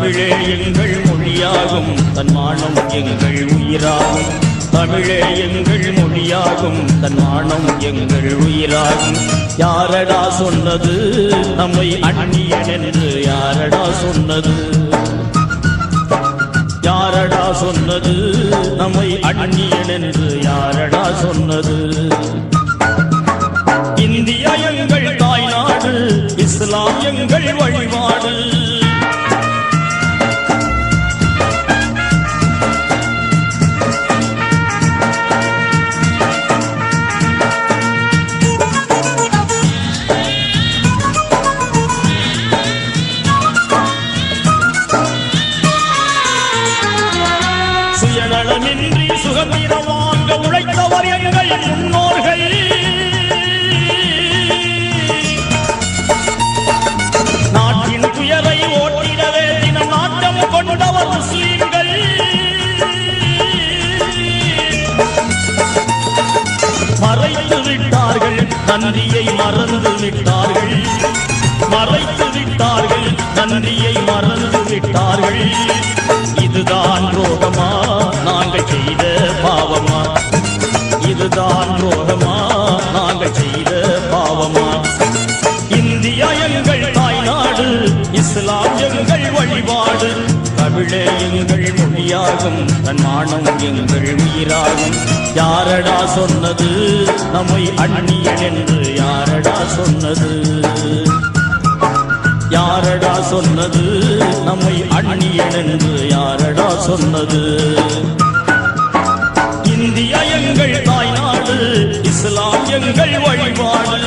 தமிழே எங்கள் மொழியாகும் தன்மானம் எங்கள் உயிராகும் தமிழே எங்கள் மொழியாகும் தன்மானம் எங்கள் உயிராகும் யாரடா சொன்னது நம்மை அந்நியன் என்று யாரடா சொன்னது யாரடா சொன்னது நம்மை அந்நியன் என்று யாரடா சொன்னது இந்தியா எங்கள் தாய்நாடு இஸ்லாம் எங்கள் வழிபாடு சுயநலமின்றி சுதந்திரம் வாங்க உழைத்தவர் எங்கள் முன்னோர்கள் நாட்டின் துயரை ஓட்டிடவே தினம் நாட்டம் கொண்டவர் முஸ்லிம்கள் மறைத்து விட்டார்கள் நன்றியை மறந்து விட்டார்கள் மறைத்து விட்டார்கள் நன்றியை மறந்து விட்டார்கள் இதுதான் துரோகமா நாங்கள் செய்த பாவமா இதுதான் துரோகமா நாங்கள் செய்த பாவமா இந்தியா எங்கள் தாய்நாடு இஸ்லாம் எங்கள் வழிபாடு தமிழே எங்கள் மொழியாகும் தன்மானம் எங்கள் உயிராகும் யாரடா சொன்னது நம்மை அந்நியன் என்று யாரடா சொன்னது யாரடா சொன்னது நம்மை அந்நியன் என்று யாரடா சொன்னது இந்தியா எங்கள் தாய்நாடு இஸ்லாம் எங்கள் வழிபாடு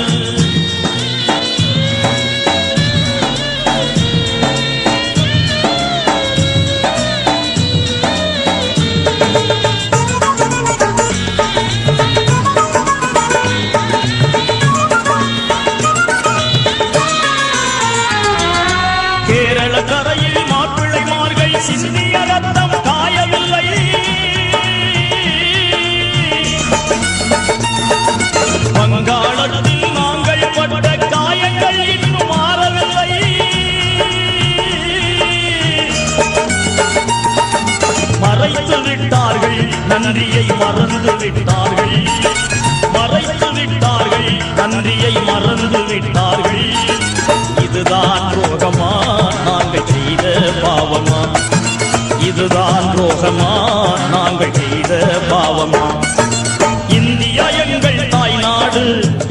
கரையில் மாப்பிள்ளைமார்கள் சிந்திய ரத்தம் காயவில்லை வங்காளத்தில் நாங்கள் பட்ட காயங்கள் இன்னும் மாறவில்லை மறைத்து விட்டார்கள் நன்றியை மறந்து விட்டார்கள் மறைத்து விட்டார்கள் நன்றியை மறந்து விட்டார்கள் இதுதான் துரோகமா நாங்கள் செய்த பாவமா இதுதான் துரோகமா நாங்கள் செய்த பாவமா இந்தியா எங்கள் தாய்நாடு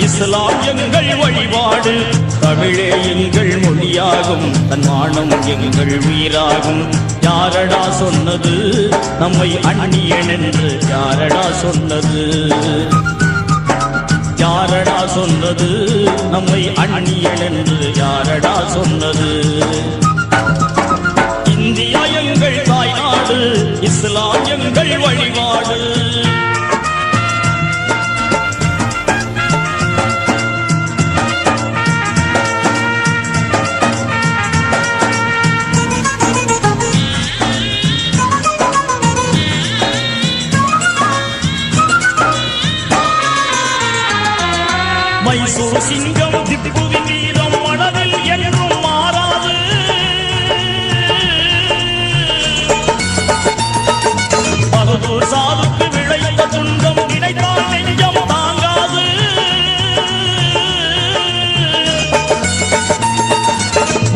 இஸ்லாம் எங்கள் வழிபாடு தமிழே எங்கள் மொழியாகும் தன்மானம் எங்கள் உயிராகும் யாரடா சொன்னது நம்மை அந்நியன் என்று யாரடா சொன்னது யாரடா சொன்னது நம்மை அந்நியன் என்று யாரடா சொன்னது இந்தியா எங்கள் தாய்நாடு இஸ்லாம் எங்கள் வழிபாடு மைசூர் சிங்கம் திப்புவின் வீரம் மனதில் என்றும் மாறாது பகதூர் சாதுக்கு விளைந்த துன்பம் நினைத்தால் நெஞ்சம் தாங்காது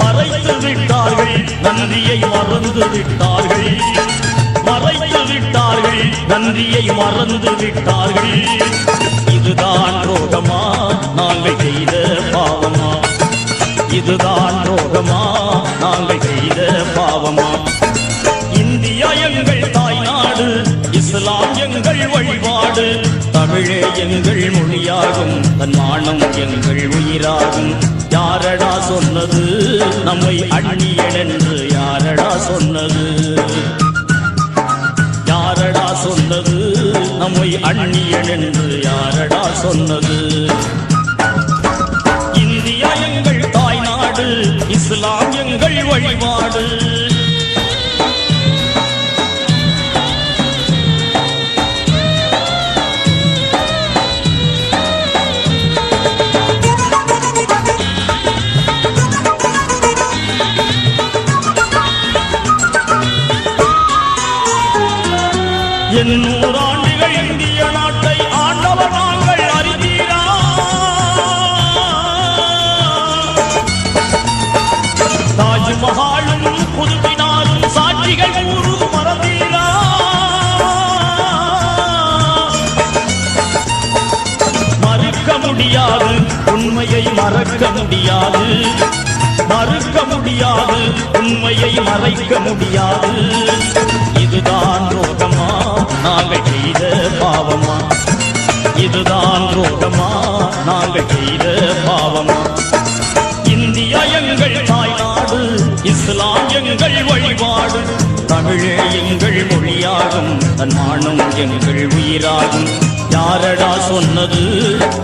மறைத்து விட்டார்கள் நன்றியை மறந்து விட்டார்கள் மறைத்து விட்டார்கள் நன்றியை மறந்து விட்டார்கள் இதுதான் துரோகமா நாங்கள் செய்த பாவமா இதுதான் துரோகமா நாங்கள் செய்த பாவமா இந்தியா எங்கள் தாய்நாடு இஸ்லாம் எங்கள் வழிபாடு தமிழே எங்கள் மொழியாகும் தன்மானம் எங்கள் உயிராகும் யாரடா சொன்னது நம்மை அந்நியன் என்று யாரடா சொன்னது யாரடா சொன்னது நம்மை அந்நியன் என்று யாரடா சொன்னது இந்தியா எங்கள் தாய்நாடு இஸ்லாம் எங்கள் வழிபாடு நாங்கள் அறிந்தீரா? தாஜ்மஹாலும் புதுப்பினாலும் சாட்சிகள் கூறும் மறந்தீரா? மறுக்க முடியாது உண்மையை மறக்க முடியாது, மறுக்க முடியாது உண்மையை மறைக்க முடியாது. இதுதான் ரோகமா நாங்கள் செய்த பாவமா? இதுதான் ரோகமா நாங்கள் செய்த பாவமா? இந்தியா எங்கள் தாய்நாடு, இஸ்லாம் எங்கள் வழிபாடு, தமிழே எங்கள் மொழியாகும், தன்மானம் எங்கள் உயிராகும். யாரடா சொன்னது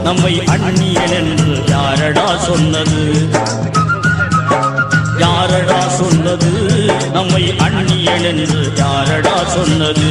நம்மை அந்நியன் என்று? யாரடா சொன்னது? யாரடா சொன்னது நம்மை அந்நியன் என்று? யாரடா சொன்னது?